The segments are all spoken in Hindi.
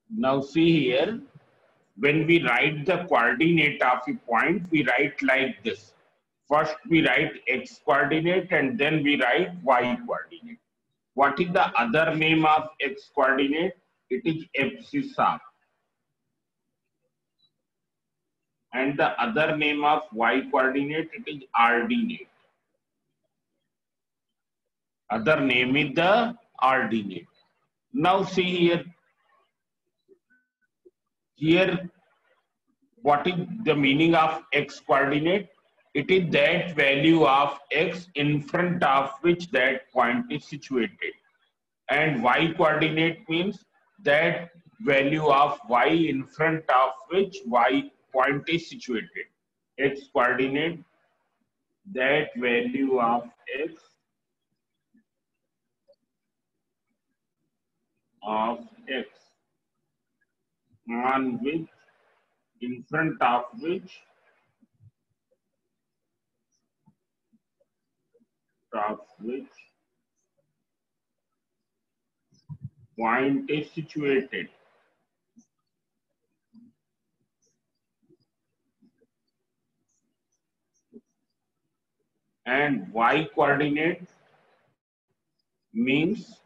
Now see here, when we write the coordinate of a point, we write like this. First we write x coordinate and then we write y coordinate. What is the other name of x coordinate? It is abscissa. And the other name of y coordinate, it is ordinate. Other name is the ordinate. Now see here. Here, what is the meaning of x coordinate? It is that value of x in front of which that point is situated. And y coordinate means that value of y in front of which y point is situated. X coordinate, that value of x on which, in front of which point is situated. And y coordinate means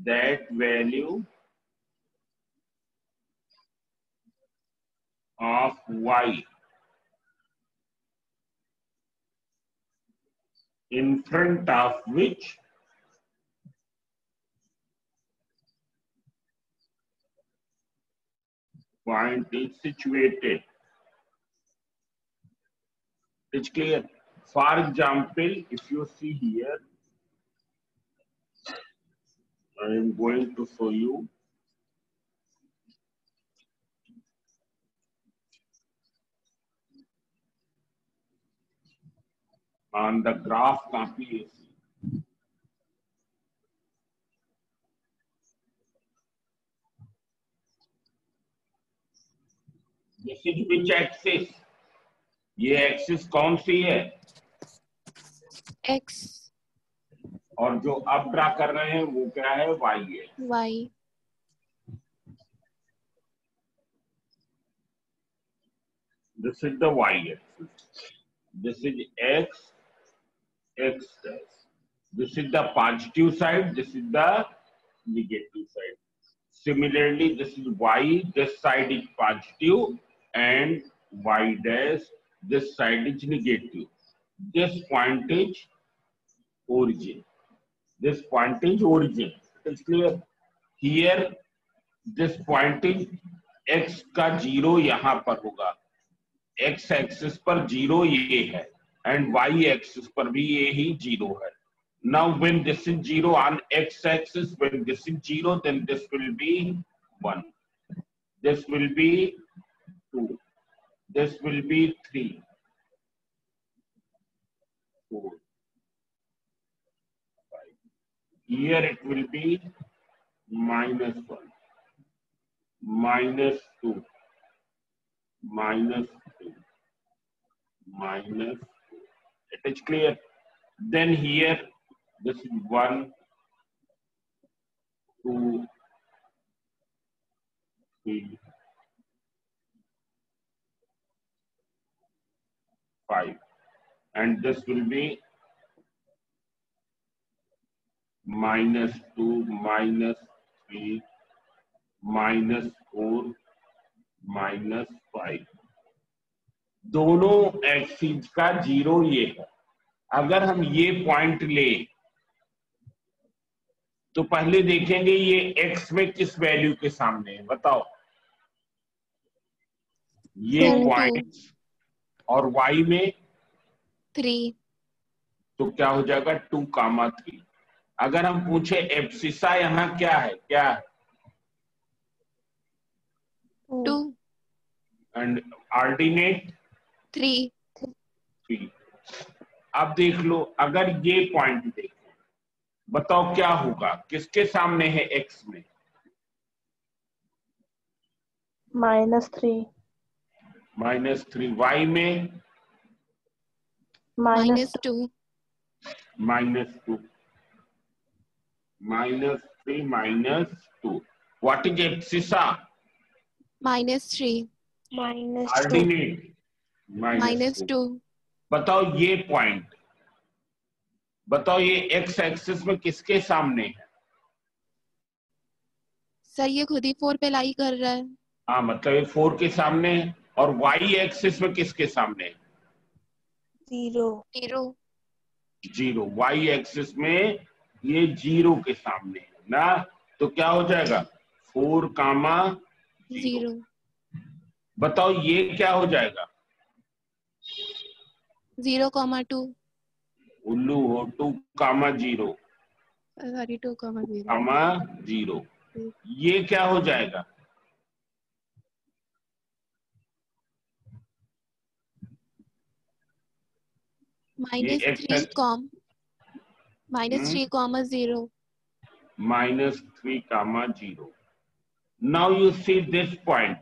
that value of y in front of which point is situated. It's clear. For example, if you see here, I am going to show you. On the graph copy. This is which axis? ये एक्सिस कौन सी है? X. और जो अब ड्रा कर रहे हैं वो क्या है? Y है. Y. This is the y axis. This is x dash. This is the positive side. This is the negative side. Similarly, this is y. This side is positive, and y dash. This side is negative. This point is origin. This point is origin. It is clear. Here, this point is x का 0 यहाँ पर होगा. x एक्सिस पर 0 ये है, and y एक्सिस पर भी ये ही 0 है. Now, when this is 0 on x axis, when this is 0, then this will be 1. This will be 2. This will be 3. 4. 5. Here it will be -1, -2, -3, -4. It is clear. Then here, this is 1, 2, 3, 5, and this will be -2, -3, -4, -5. दोनों एक्सिस का 0 ये है. अगर हम ये पॉइंट ले तो पहले देखेंगे ये x में किस वैल्यू के सामने है, बताओ. ये पॉइंट और y में 3. तो क्या हो जाएगा? 2, 3. अगर हम पूछे एब्सिसा यहाँ क्या है? क्या है? 2. And ordinate 3. 3. अब देख लो, अगर ये पॉइंट देखें, बताओ क्या होगा? किसके सामने है x में? -3. -3. y में -2. -2. -3, -2. What is abscissa? -3, -2, ऑर्डिनेट -2, -2। बताओ ये पॉइंट, बताओ ये एक्स एक्सिस में किसके सामने है? सर ये खुद ही 4 पे लाई कर रहा है। हाँ, मतलब ये 4 के सामने है। और वाई एक्सिस में किसके सामने है? 0, 0। वाई एक्सिस में ये 0 के सामने है ना, तो क्या हो जाएगा? 4, 0। 0, बताओ ये क्या हो जाएगा? 0,2, उल्लू हो, 2, 0, सॉरी 2,0, 0। ये क्या हो जाएगा? ये -3, x x -3, -3,0, -3, 0। Now you see this point.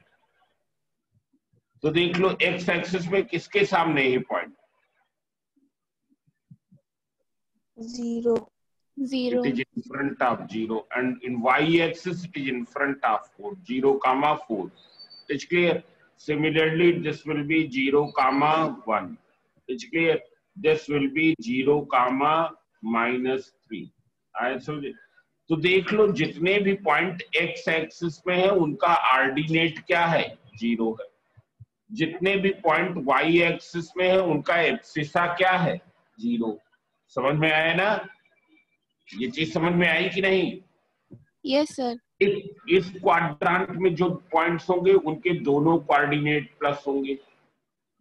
तो देख लो एक्स एक्सिस में किसके सामने है ये point? 0, 0, It is in front of 0, and in y-axis it is in front of 4, 0, 4. It's clear? Similarly, this will be 0, 1. It's clear? This will be 0, -3. आया समझे? तो देख लो जितने भी पॉइंट x एक्सिस में है उनका ऑर्डिनेट क्या है? 0 है। जितने भी पॉइंट y एक्सिस में है उनका एब्सिसा क्या है? 0। समझ में आया ना? ये चीज समझ में आई कि नहीं? Yes sir. इस क्वाड्रेंट में जो पॉइंट्स होंगे उनके दोनों कोऑर्डिनेट प्लस होंगे।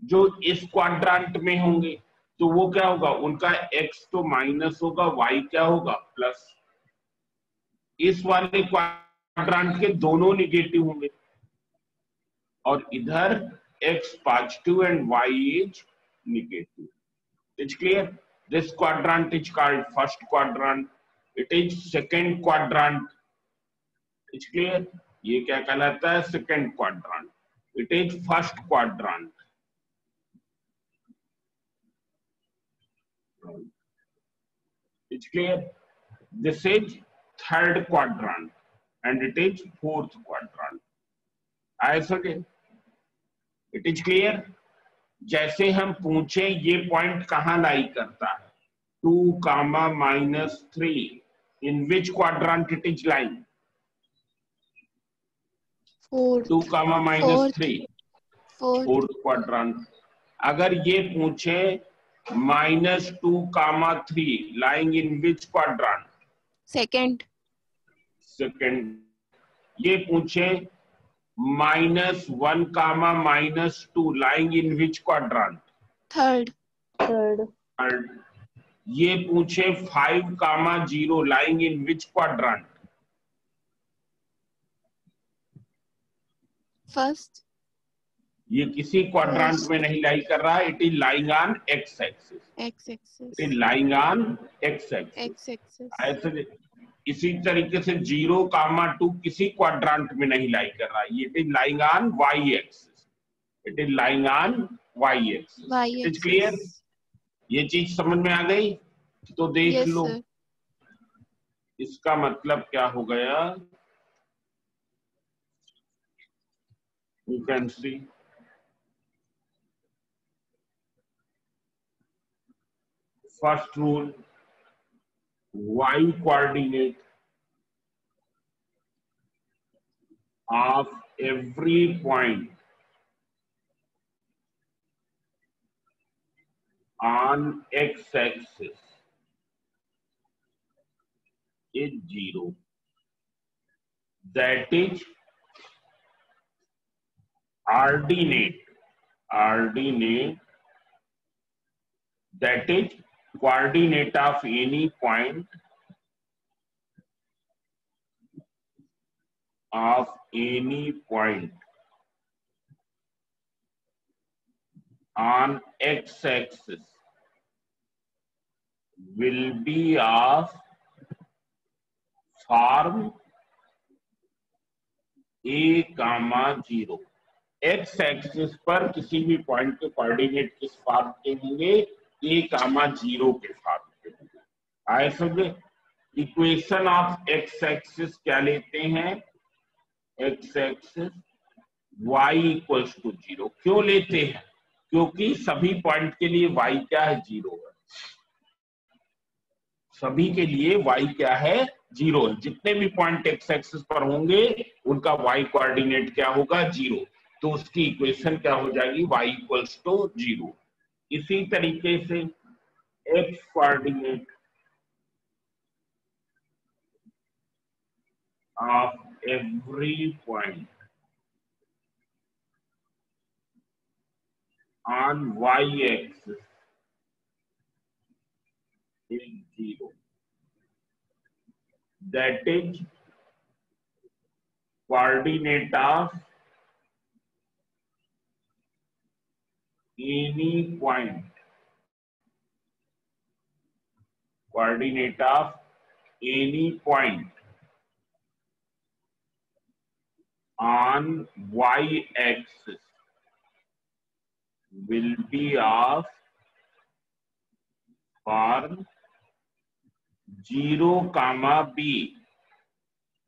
जो इस क्वाड्रेंट में होंगे तो वो क्या होगा? उनका x तो माइनस होगा, y क्या होगा? प्लस। इस वाले क्वाड्रेंट के दोनों निगेटिव होंगे और इधर x positive and y is negative. It's clear? This quadrant is called first quadrant. It is second quadrant. It's clear? ये क्या कहलाता है? Second quadrant. It is first quadrant. It's clear? This is third quadrant and it is fourth quadrant. आया समझे? It is clear? जैसे हम पूछे ये पॉइंट कहाँ लाई करता है? 2, -3. In which quadrant it is lying? 4, 2, -3. Fourth, fourth quadrant. अगर ये पूछे -2, 3 lying in which quadrant? Second, second. ये पूछे -1, -2 lying in which quadrant? Third, third. ये पूछे 5, 0 lying in which quadrant? First, ये किसी क्वाड्रेंट में नहीं लाई कर रहा है। It is lying on x axis. X axis, it is lying on x axis. X axis, ऐसे इसी तरीके से 0, 2 किसी क्वाड्रेंट में नहीं लाई कर रहा है। It is lying on Y axis. It is lying on Y axis. Y it is clear? ये चीज समझ में आ गई? तो देख यस लो सर। इसका मतलब क्या हो गया। You can see first rule, y coordinate of every point on x-axis is 0. That is ordinate. That is coordinate of any point on x-axis will be of form a, 0. X axis पर किसी भी पॉइंट के कोऑर्डिनेट किस फॉर्म के होंगे? a, 0 के फॉर्म के होंगे। आए समझे? इक्वेशन ऑफ एक्स एक्सिस क्या लेते हैं? X axis y equals to 0। क्यों लेते हैं? क्योंकि सभी पॉइंट के लिए y क्या है? 0 है। सभी के लिए y क्या है? 0 है। जितने भी पॉइंट एक्स एक्सिस पर होंगे उनका y कोऑर्डिनेट क्या होगा? 0। तो उसकी इक्वेशन क्या हो जाएगी? y equals to 0। इसी तरीके से x coordinate of every point on y-axis is 0. That is coordinate of any point. Coordinate of any point on y-axis will be of form 0, b.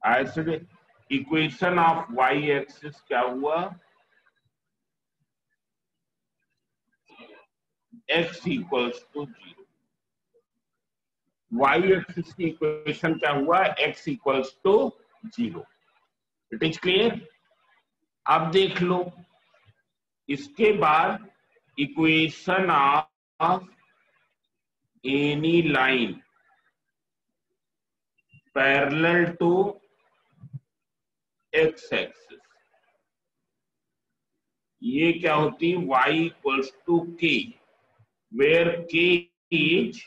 ऐसे इक्वेशन ऑफ y एक्सिस क्या हुआ? x equals to 0। y axis की इक्वेशन क्या हुआ? x equals to 0। It is clear? अब देख लो, इसके बाद equation of any line parallel to X axis, ये क्या होती है? y equals to k, where k is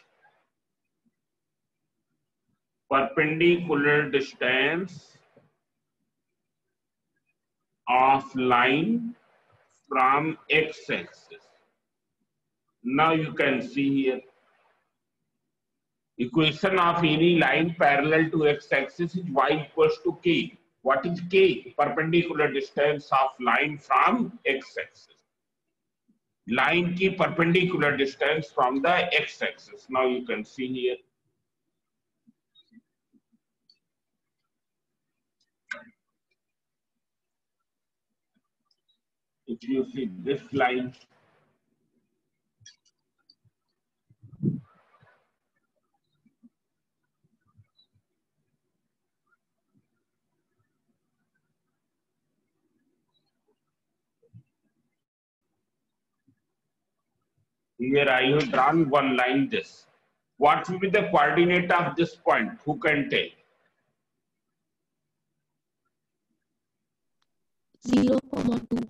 perpendicular distance of line from x-axis. Now you can see here, equation of any line parallel to x-axis is y equals to k. What is k? Perpendicular distance of line from x-axis. Line की perpendicular distance from the x-axis. Now you can see here. If you see this line, here I have drawn one line this. What will be the coordinate of this point? Who can tell? 0, 2.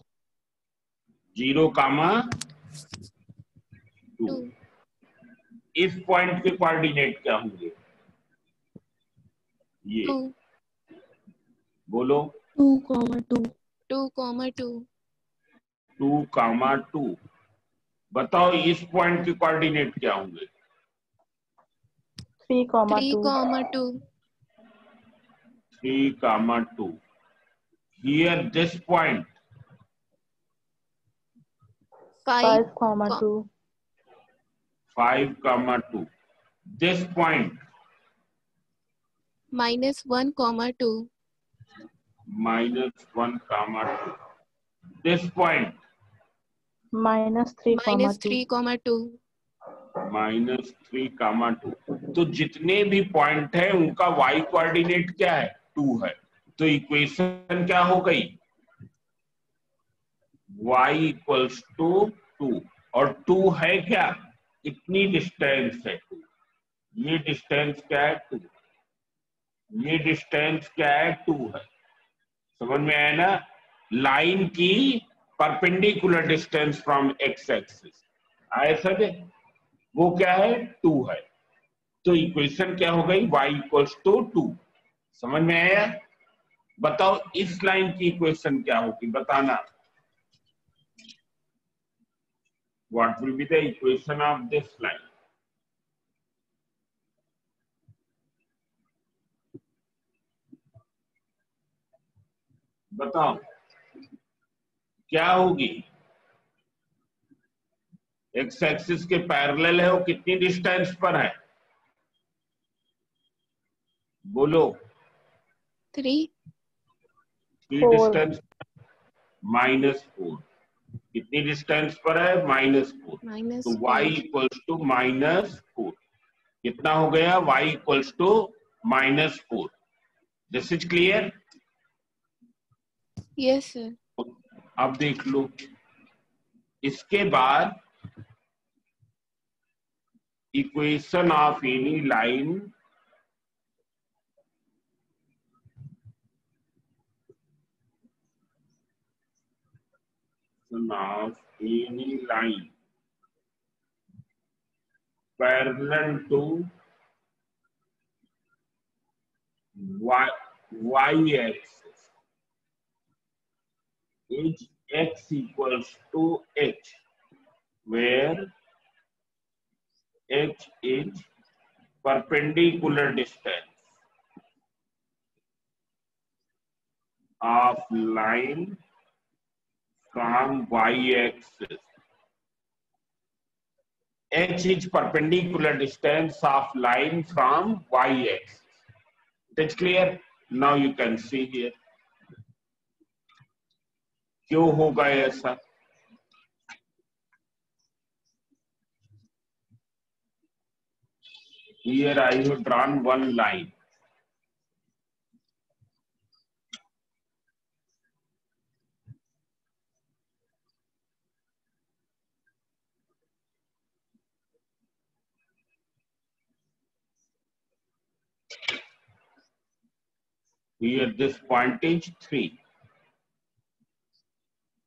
0, 2। इस पॉइंट के कोऑर्डिनेट क्या होंगे? ये 2, बोलो। 2, 2। 2, 2। 2, 2। बताओ इस पॉइंट के कोऑर्डिनेट क्या होंगे? 3, 3, 2। 2। 3, 2। Here this point 5, 2. 5, 2. This point -1, 2. -1, 2. This point -3, -3, 2. -3, 2। तो जितने भी पॉइंट है उनका y कोऑर्डिनेट क्या है? 2 है। तो इक्वेशन क्या हो गई? y equals to 2। और 2 है क्या? इतनी डिस्टेंस है 2। ये डिस्टेंस क्या है? 2। ये डिस्टेंस क्या है? 2 है। समझ में आया ना? लाइन की perpendicular distance from x axis आए सर, वो क्या है? 2 है। तो इक्वेशन क्या हो गई? y equals to 2। समझ में आया? बताओ इस लाइन की इक्वेशन क्या होगी? बताना। What will be the equation of this line? बताओ क्या होगी? एक्स एक्सिस के पैरेलल है, वो कितनी डिस्टेंस पर है? बोलो। 3, की 4 डिस्टेंस -4, कितनी डिस्टेंस पर है? -4, तो y -4. इक्वल्स टू -4, कितना हो गया? y equals to -4. This is clear? Yes, sir. अब देख लो, इसके बाद equation of any line of any line parallel to y axis is x equals to h, where h is perpendicular distance of line from y-axis. H is perpendicular distance of line from y-axis. That's clear? Now you can see here. क्यों होगा ऐसा? Here I have drawn one line. Here this point is 3.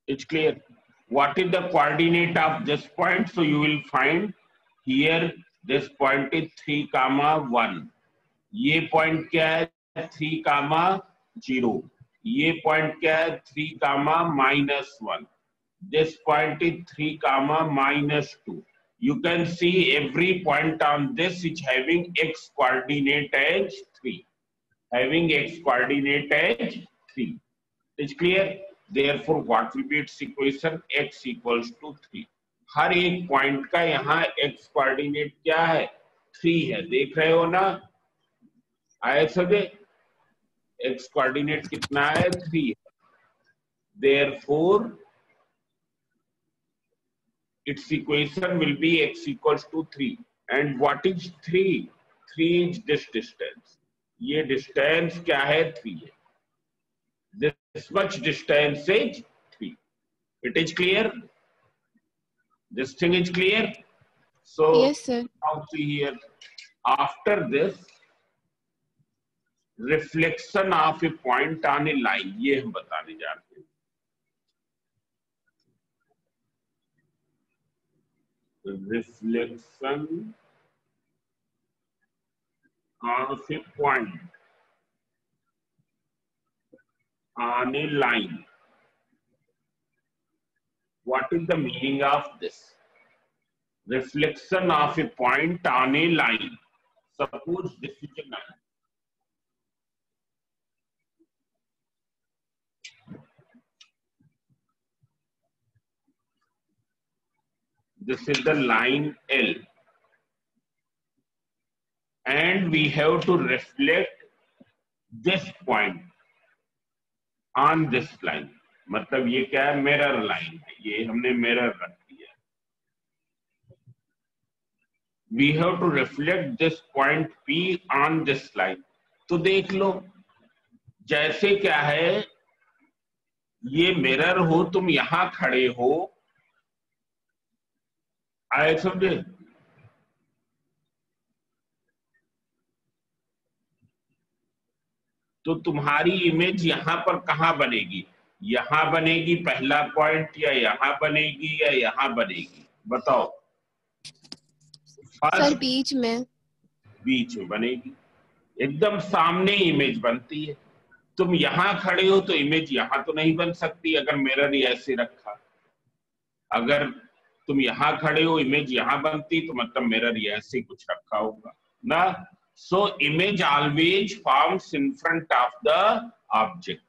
It's clear. What is the coordinate of this point? So you will find here this point is 3, 1. ये point क्या है? 3, 0. ये point क्या है? 3, -1. This point is 3, -2. You can see every point on this is having x coordinate as 3. Having x coordinate as 3. It's clear? Therefore, what will be its equation? X equals to 3. हर एक पॉइंट का यहाँ x कोऑर्डिनेट क्या है? 3 है. देख रहे हो ना? आए सभी? x कोऑर्डिनेट कितना है? 3 है. Therefore, its equation will be x equals to 3. And what is 3? 3 is this distance. ये distance क्या है? 3 है. This much distance is 3. It is clear? This thing is clear? So, Yes, sir. now see here. After this, reflection of a point on a line. ये हम बताने जा रहे हैं. Reflection of a point on a line. What is the meaning of this? Reflection of a point on a line. Suppose this is a line. This is the line L. And we have to reflect this point on this line. मतलब ये क्या है? मिरर लाइन है. ये हमने मिरर रख दिया. We have to reflect this point P on this line. तो देख लो, जैसे क्या है, ये मिरर हो, तुम यहां खड़े हो, आए समझे? तो तुम्हारी इमेज यहां पर कहां बनेगी? यहां बनेगी पहला पॉइंट, या यहां बनेगी, या यहां बनेगी? बताओ. सर बीच में. बीच में बनेगी. एकदम सामने इमेज बनती है. तुम यहां खड़े हो तो इमेज यहां तो नहीं बन सकती अगर मिरर ऐसे रखा. अगर तुम यहां खड़े हो, इमेज यहां बनती, तो मतलब मिरर ऐसे कुछ रखा होगा ना. So image always forms in front of the object.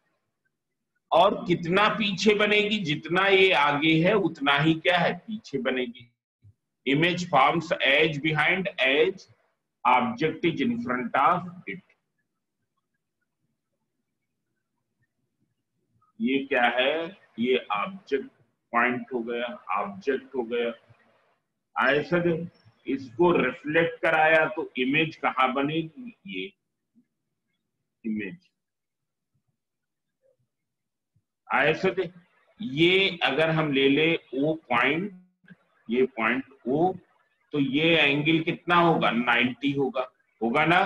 और कितना पीछे बनेगी? जितना ये आगे है उतना ही क्या है? पीछे बनेगी. Image forms as behind as object is in front of it. ये क्या है, ये ऑब्जेक्ट पॉइंट हो गया, ऑब्जेक्ट हो गया। ऐसा इसको रिफ्लेक्ट कराया तो इमेज कहाँ बनेगी, ये इमेज ऐसे ये अगर हम ले ले ओ पॉइंट, ये पॉइंट ओ, तो ये एंगल कितना होगा, 90 होगा, होगा ना।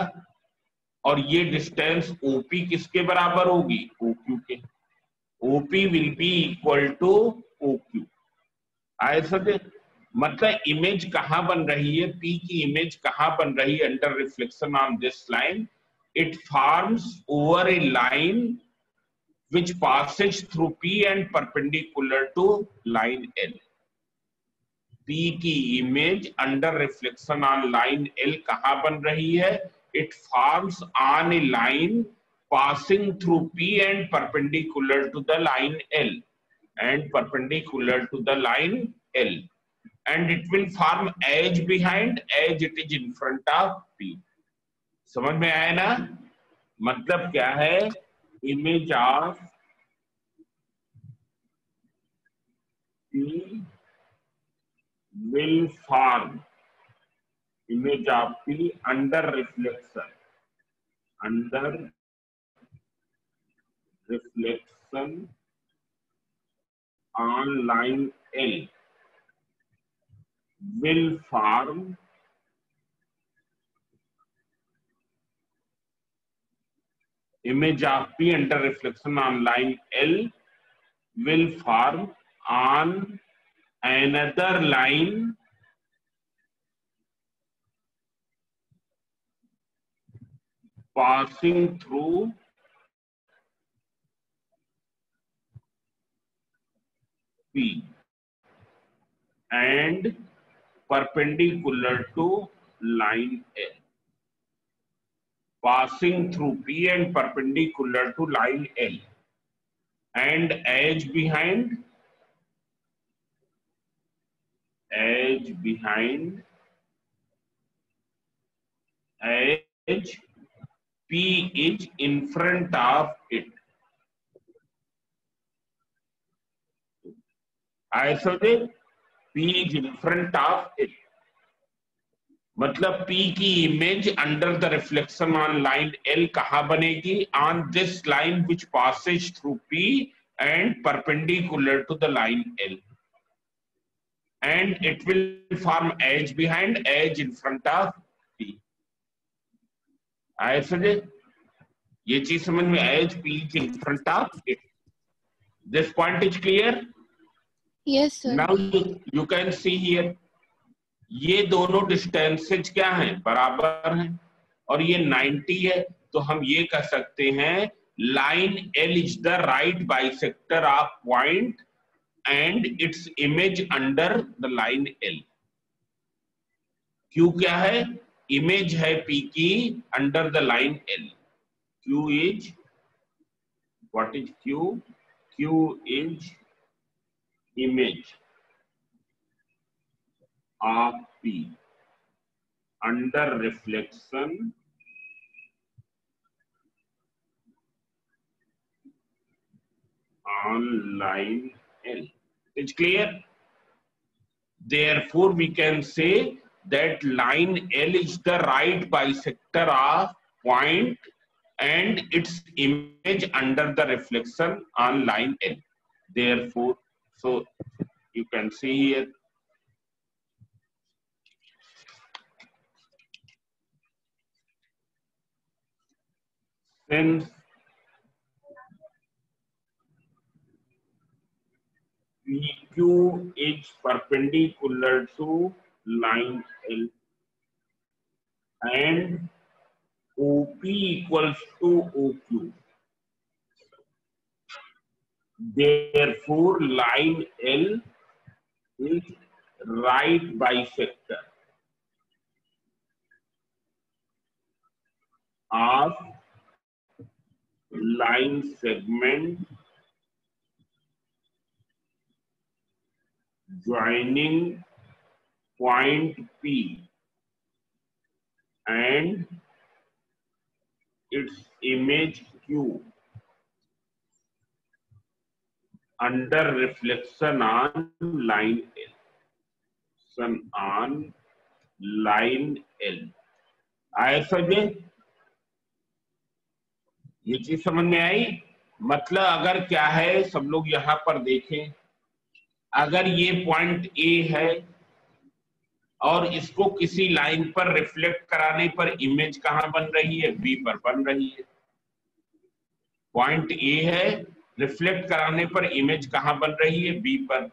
और ये डिस्टेंस ओपी किसके बराबर होगी, ओक्यू के। OP will be equal to OQ. ऐसा मतलब इमेज कहां बन रही है, पी की इमेज कहां बन रही है under reflection on this line, it forms over A line which passes through P and perpendicular to line L. P की image under reflection on line L कहां बन रही है, it forms on A line passing through P and perpendicular to the line L and perpendicular to the line L, and it will form edge behind, edge it is in front of P. समझ में आया ना, मतलब क्या है, image of P will form, image of P under reflection on line L will form image of P under reflection on line L will form on another line passing through P and perpendicular to line L. Passing through P and perpendicular to line L, and edge behind edge P is in front of it. ऐसा दे, P is in front of it, मतलब P की image under the reflection on line L कहां बनेगी, on this line which passes through P and perpendicular to the line L, and it will form edge behind, edge in front of P. ऐसा दे, ये चीज समझ में, edge P is in front of it. This point is clear? Yes, sir. Now you can see here, ये दोनों डिस्टेंसेज क्या हैं, बराबर हैं, और ये 90 है, तो हम ये कह सकते हैं line L is the right bisector of point and its image under the line L. Q क्या है, इमेज है P की under the line L. Q is, what is Q? Q is image of P under reflection on line L. It's clear? Therefore, we can say that line L is the right bisector of point and its image under the reflection on line L. Therefore, so you can see here, since PQ is perpendicular to line L and OP equals to OQ, therefore line L is right bisector of line segment joining point P and its image Q. under reflection on line L. On line L. आया समझे? ये चीज समझ में आई? मतलब अगर क्या है, सब लोग यहां पर देखें, अगर ये पॉइंट ए है और इसको किसी लाइन पर रिफ्लेक्ट कराने पर इमेज कहां बन रही है? बी पर बन रही है। पॉइंट ए है, रिफ्लेक्ट कराने पर इमेज कहां बन रही है? बी पर।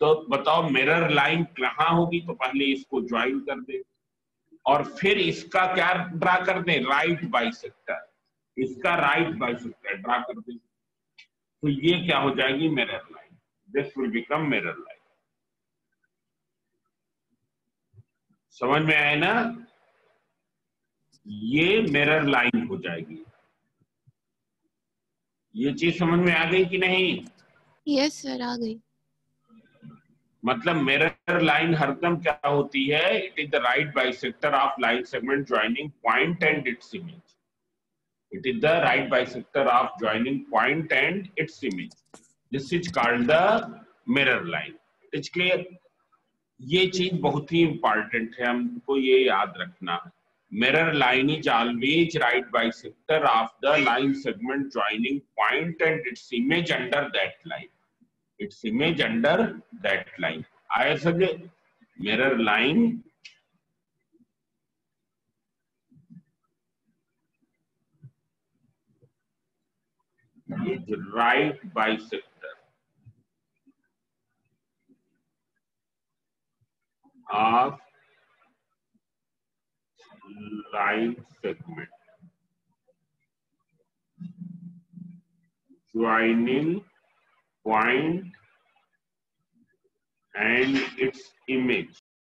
तो बताओ मिरर लाइन कहां होगी? तो पहले इसको ज्वाइन कर दे और फिर इसका क्या ड्रा कर दे? Right bisector. इसका राइट बाइसेक्टर ड्रा कर दे, तो ये क्या हो जाएगी? Mirror line. This will become mirror line. समझ में आया ना? ये मिरर लाइन हो जाएगी। ये चीज समझ में आ गई कि नहीं? यस सर, आ गई। मतलब मिरर लाइन हरदम क्या होती है? It is the right bisector of line segment joining point and its image. It is the right bisector of joining point and its image. This is called the mirror line. It's clear? ये चीज बहुत ही इंपॉर्टेंट है, हमको ये याद रखना. Mirror line is always right bisector of the line segment joining point and its image under that line. Its image under that line. आया समझे? Mirror line is right bisector of line segment joining point and its image